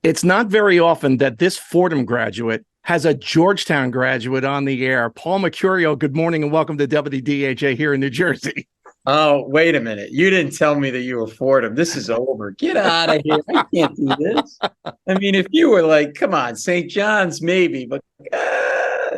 It's not very often that this Fordham graduate has a Georgetown graduate on the air. Paul Mecurio, good morning and welcome to WDHA here in New Jersey. Oh, wait a minute. You didn't tell me that you were Fordham. This is over. Get out of here. I can't do this. I mean, if you were like, come on, St. John's, maybe, but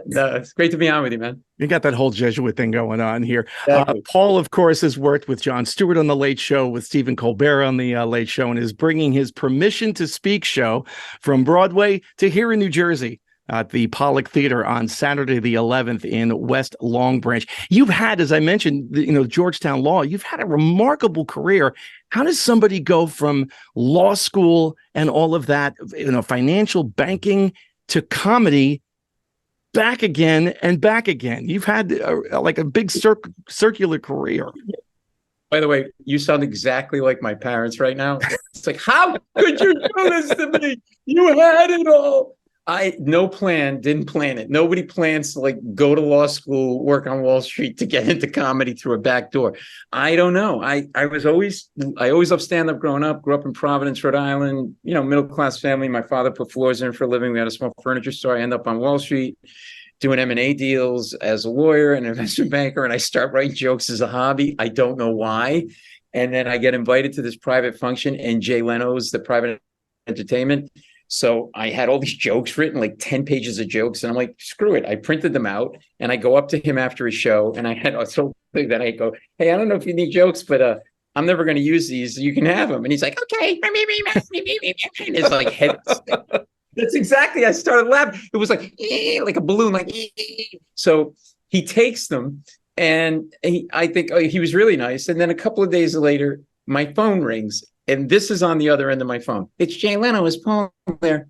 no, it's great to be on with you, man. You got that whole Jesuit thing going on here. Exactly. Paul, of course, has worked with Jon Stewart on The Late Show, with Stephen Colbert on The Late Show, and is bringing his Permission to Speak show from Broadway to here in New Jersey at the Pollak Theatre on Saturday the 11th in West Long Branch. You've had, as I mentioned, Georgetown Law. You've had a remarkable career. How does somebody go from law school and all of that, financial banking, to comedy, back again and back again? You've had a big circular career. By the way, you sound exactly like my parents right now. It's like, how could you do this to me? You had it all. Didn't plan it. Nobody plans to go to law school, work on Wall Street to get into comedy through a back door. I don't know. I always loved stand-up growing up, grew up in Providence, Rhode Island, middle-class family. My father put floors in for a living. We had a small furniture store. I end up on Wall Street doing M&A deals as a lawyer and investment banker. And I start writing jokes as a hobby. I don't know why. And then I get invited to this private function, and Jay Leno's the private entertainment. So I had all these jokes written, like 10 pages of jokes. And I'm like, screw it. I printed them out and I go up to him after his show. And I had a thing that I go, hey, I don't know if you need jokes, but I'm never going to use these. You can have them. And he's like, okay. And it's like head. That's exactly. I started laughing. It was like a balloon, So he takes them, and I think he was really nice. And then a couple of days later, my phone rings. And this is on the other end of my phone. It's Jay Leno. Is Paul there?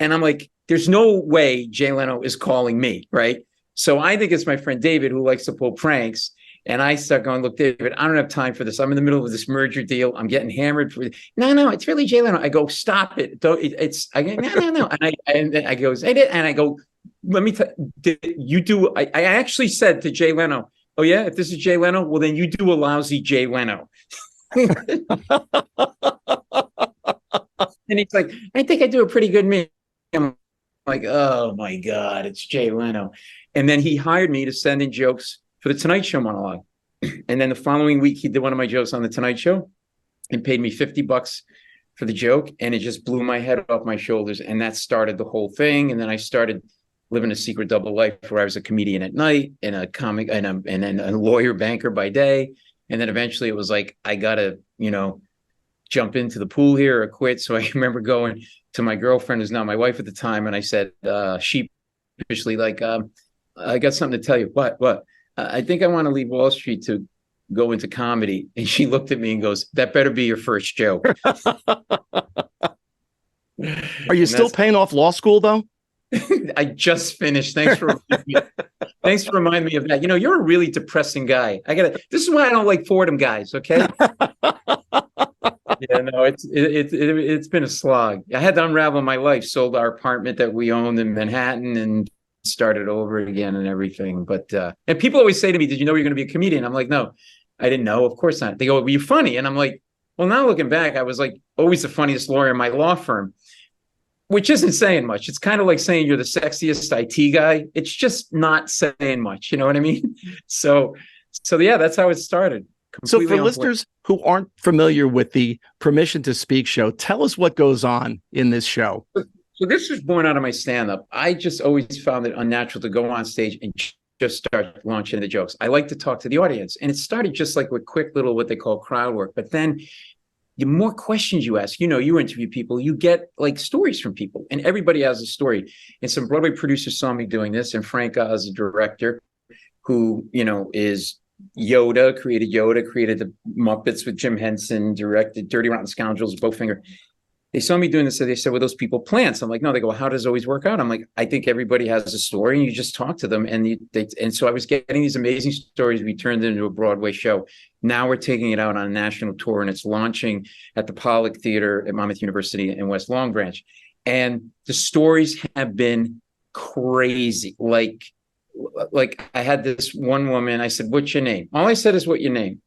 And I'm like, there's no way Jay Leno is calling me, right? So I think it's my friend David, who likes to pull pranks. And I start going, look, David, I don't have time for this. I'm in the middle of this merger deal. I'm getting hammered for it. No, it's really Jay Leno. I go, stop it. I go, no. And I go, and I go, let me you do. I actually said to Jay Leno, oh yeah, if this is Jay Leno, well then you do a lousy Jay Leno. And he's like, I think I do a pretty good me. I'm like, oh my God, it's Jay Leno. And then he hired me to send in jokes for the Tonight Show monologue. And then the following week, he did one of my jokes on the Tonight Show and paid me $50 for the joke. And it just blew my head off my shoulders. And that started the whole thing. And then I started living a secret double life where I was a comedian at night and a comic and a lawyer banker by day. And then eventually it was like, I got to, jump into the pool here or quit. So I remember going to my girlfriend, who's now my wife at the time. And I said, sheepishly, I got something to tell you. What? I think I want to leave Wall Street to go into comedy. And she looked at me and goes, that better be your first joke. Are you still paying off law school, though? I just finished. Thanks for reminding me of that. You're a really depressing guy. This is why I don't like Fordham guys. Okay. Yeah, no, it's been a slog. I had to unravel my life. Sold our apartment that we owned in Manhattan and started over again and everything. But and people always say to me, "Did you know you're going to be a comedian?" I'm like, "No, I didn't know. Of course not." They go, "Were you funny?" And I'm like, "Well, now looking back, I was always the funniest lawyer in my law firm." Which isn't saying much. It's kind of like saying you're the sexiest IT guy. It's just not saying much. You know what I mean? So yeah, that's how it started. So for listeners who aren't familiar with the Permission to Speak show, tell us what goes on in this show. So this was born out of my stand-up. I just always found it unnatural to go on stage and just start launching the jokes. I like to talk to the audience. And it started just with quick little, what they call crowd work. But then the more questions you ask, you interview people, you get stories from people, and everybody has a story. And some Broadway producers saw me doing this, and Frank Oz, the director, who, is created the Muppets with Jim Henson, directed Dirty Rotten Scoundrels, Bowfinger. They saw me doing this, so they said, "Were those people plants?" I'm like, "No." They go, "How does it always work out?" I'm like, "I think everybody has a story, and you just talk to them." And so I was getting these amazing stories. We turned it into a Broadway show. Now we're taking it out on a national tour, and it's launching at the Pollak Theatre at Monmouth University in West Long Branch. And the stories have been crazy. Like I had this one woman. I said, "What's your name?" All I said is, "What's your name?"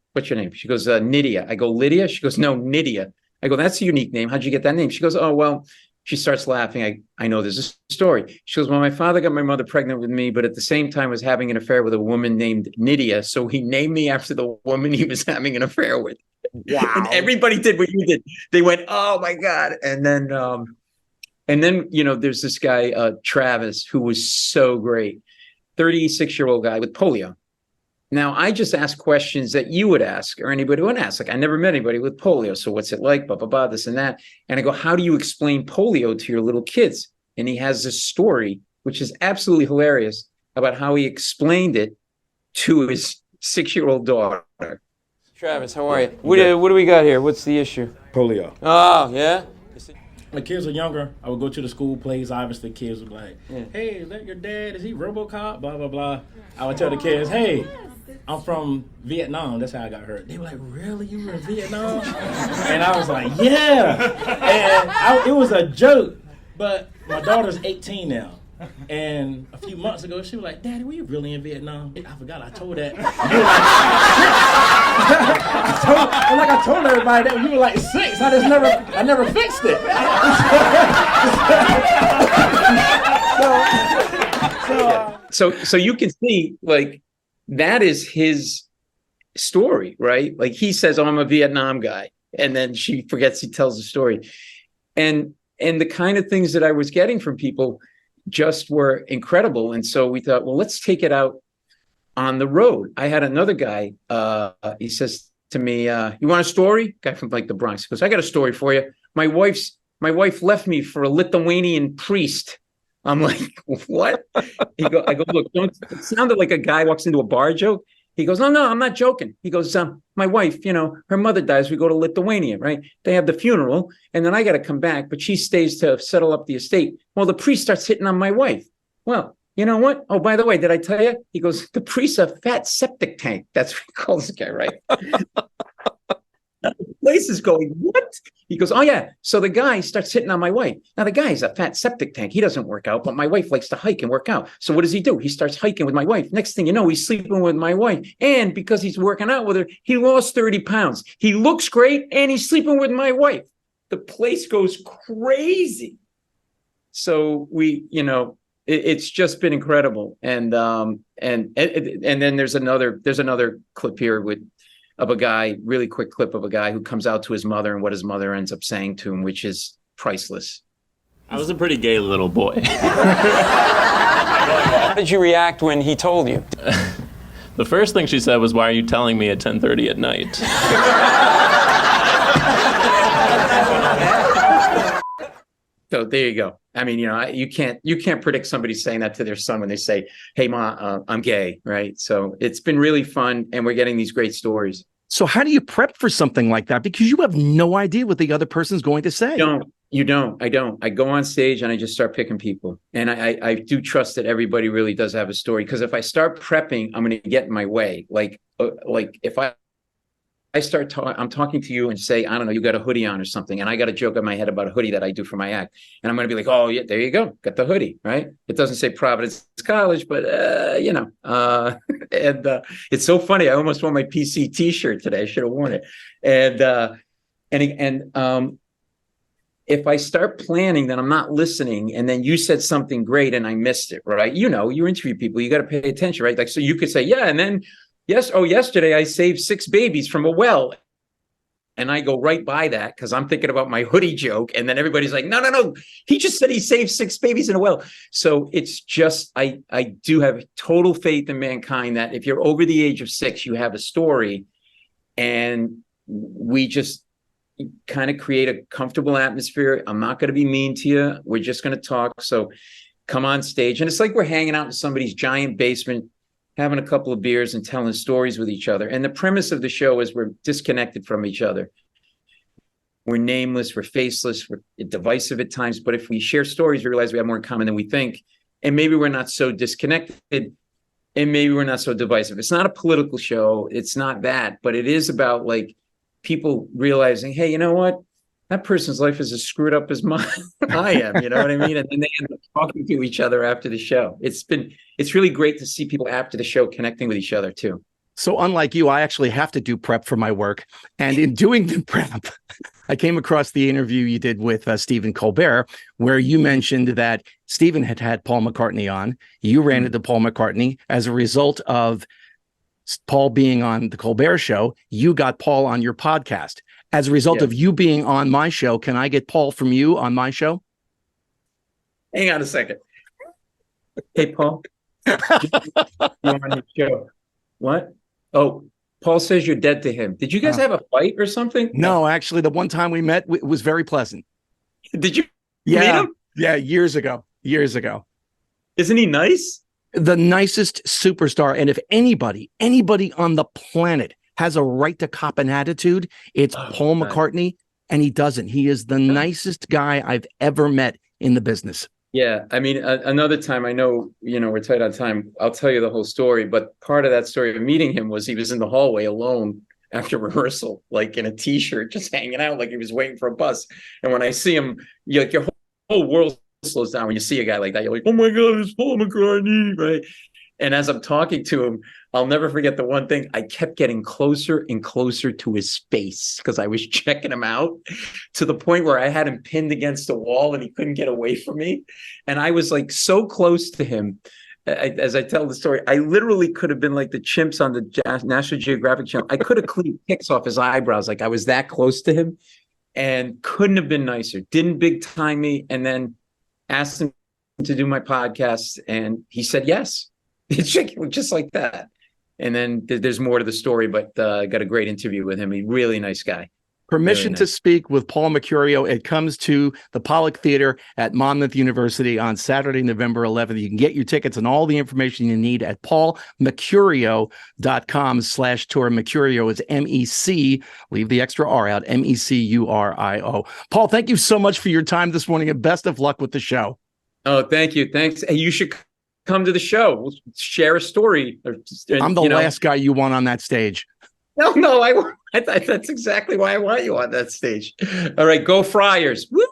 She goes, "Nydia." I go, "Lydia?" She goes, "No, Nydia." I go, "That's a unique name. How'd you get that name?" She goes, "Oh, well, She starts laughing. I know there's a story. She goes, well, my father got my mother pregnant with me, but at the same time was having an affair with a woman named Nydia. So he named me after the woman he was having an affair with. Wow. And everybody did what you did. They went, oh my God. And then, there's this guy, Travis, who was so great. 36-year-old guy with polio. Now, I just ask questions that you would ask or anybody would ask. Like, I never met anybody with polio. So what's it like? Blah, blah, blah, this and that. And I go, how do you explain polio to your little kids? And he has this story, which is absolutely hilarious, about how he explained it to his 6-year-old daughter. Travis, how are you? What do we got here? What's the issue? Polio. Oh, yeah? When kids are younger, I would go to the school plays. Obviously, kids would be like, hey, is that your dad? Is he RoboCop? Blah, blah, blah. I would tell the kids, hey, I'm from Vietnam. That's how I got hurt. They were like, really? You were in Vietnam? And I was like, yeah. And it was a joke. But my daughter's 18 now. And a few months ago, she was like, Daddy, were you really in Vietnam? I forgot I told that. I told everybody that when you were like 6. I never fixed it. So you can see, like, that is his story, right? Like, he says, oh, I'm a Vietnam guy. And then she forgets he tells the story. And the kind of things that I was getting from people just were incredible. And so we thought, well, let's take it out on the road. I had another guy, he says to me, you want a story? Guy from like the Bronx. He goes, I got a story for you. My wife left me for a Lithuanian priest. I'm like, what? I go, look, it sounded like a guy walks into a bar joke. He goes, no, I'm not joking. He goes, my wife, her mother dies. We go to Lithuania, right? They have the funeral, and then I got to come back, but she stays to settle up the estate. Well, the priest starts hitting on my wife. Well, you know what? Oh, by the way, did I tell you? He goes, the priest's a fat septic tank. That's what he calls this guy, right? The place is going, what? He goes, oh, yeah. So the guy starts hitting on my wife. Now, the guy's a fat septic tank. He doesn't work out, but my wife likes to hike and work out. So what does he do? He starts hiking with my wife. Next thing you know, he's sleeping with my wife. And because he's working out with her, he lost 30 pounds. He looks great, and he's sleeping with my wife. The place goes crazy. So it's just been incredible. And then there's another clip here of a guy, really quick clip of a guy who comes out to his mother and what his mother ends up saying to him, which is priceless. I was a pretty gay little boy. How did you react when he told you? The first thing she said was, why are you telling me at 10:30 at night? So there you go. I mean, you can't predict somebody saying that to their son when they say, hey, Ma, I'm gay, right? So it's been really fun, and we're getting these great stories. So how do you prep for something like that? Because you have no idea what the other person's going to say. You don't. I don't. I go on stage and I just start picking people. And I do trust that everybody really does have a story. Because if I start prepping, I'm going to get in my way. Like if I'm talking to you and say, I don't know, you got a hoodie on or something, and I got a joke in my head about a hoodie that I do for my act, and I'm going to be like, oh yeah, there you go, got the hoodie, right? It doesn't say Providence College, but and it's so funny. I almost wore my PC T-shirt today. I should have worn it. And if I start planning, then I'm not listening, and then you said something great and I missed it, right? You interview people, you got to pay attention, right? Like, so you could say, yeah, and then. Yesterday I saved 6 babies from a well. And I go right by that because I'm thinking about my hoodie joke. And then everybody's like, no. He just said he saved 6 babies in a well. So it's just, I do have total faith in mankind that if you're over the age of 6, you have a story. And we just kind of create a comfortable atmosphere. I'm not going to be mean to you. We're just going to talk. So come on stage. And it's like we're hanging out in somebody's giant basement, having a couple of beers and telling stories with each other. And the premise of the show is we're disconnected from each other. We're nameless, we're faceless, we're divisive at times. But if we share stories, we realize we have more in common than we think. And maybe we're not so disconnected, and maybe we're not so divisive. It's not a political show. It's not that. But it is about like people realizing, hey, you know what? That person's life is as screwed up as mine. I am, you know what I mean? And then they end up talking to each other after the show. It's really great to see people after the show connecting with each other too. So unlike you, I actually have to do prep for my work. And in doing the prep, I came across the interview you did with Stephen Colbert, where you mentioned that Stephen had Paul McCartney on. You ran into Paul McCartney. As a result of Paul being on the Colbert Show, you got Paul on your podcast. As a result of you being on my show, can I get Paul from you on my show? Hang on a second. Hey, Paul. You're on the show. What? Oh, Paul says you're dead to him. Did you guys have a fight or something? No, actually, the one time we met, it was very pleasant. Did you meet him? Yeah, years ago. Isn't he nice? The nicest superstar. And if anybody on the planet has a right to cop an attitude, it's Paul McCartney, and he doesn't. He is the nicest guy I've ever met in the business. Yeah, I mean, another time, I know, we're tight on time. I'll tell you the whole story, but part of that story of meeting him was he was in the hallway alone after rehearsal, like in a t-shirt, just hanging out, like he was waiting for a bus. And when I see him, your whole world slows down when you see a guy like that. You're like, oh my God, it's Paul McCartney, right? And as I'm talking to him, I'll never forget the one thing. I kept getting closer and closer to his face because I was checking him out to the point where I had him pinned against the wall and he couldn't get away from me. And I was like so close to him. As I tell the story, I literally could have been like the chimps on the National Geographic Channel. I could have cleaned picks off his eyebrows. Like I was that close to him and couldn't have been nicer. Didn't big time me. And then asked him to do my podcast. And he said, yes. It's just like that. And then there's more to the story, but I got a great interview with him. He's a really nice guy. Permission to speak with Paul Mecurio. It comes to the Pollak Theatre at Monmouth University on Saturday, November 11th. You can get your tickets and all the information you need at paulmecurio.com/tour. Mecurio is M-E-C, leave the extra R out, M-E-C-U-R-I-O. Paul, thank you so much for your time this morning and best of luck with the show. Oh, thank you. Thanks. Hey, you should come to the show. We'll share a story. I'm the last guy you want on that stage. No, that's exactly why I want you on that stage. All right, go Friars. Woo!